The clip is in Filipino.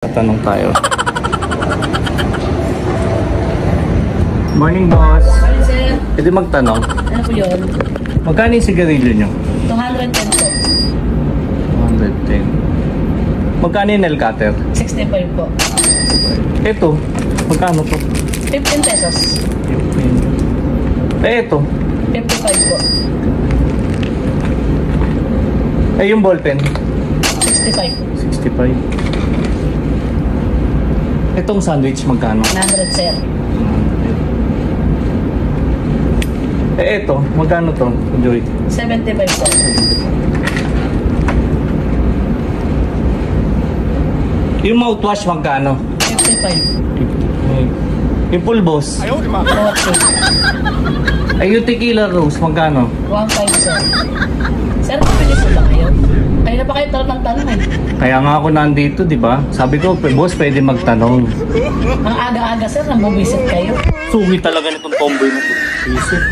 Tatanong tayo. Morning, boss. Morning, sir. Pwede magtanong? Ano po yun? Magkano yung sigarilyo nyo? 210 po. 110. Magkano yung nail cutter? 65 po. Ito, magkano to? 15 pesos. 15. Ito. 55 po. Yung ballpen? 65. 65. Itong sandwich magkano? 100, sir. Ito, magkano to? Joy? 75 po. Yung mouthwash magkano? 55. Yung pulbos? Okay. Yung tequila rose magkano? 15, sir. Sir, pwede po ba kayo? Kayo na pa kayo tanong eh. Kaya nga ako nandito, di ba? Sabi ko, boss, pwede magtanong. Ang aga-aga, sir, nang bumisit kayo. Suwi talaga nitong tomboy na to. Isip.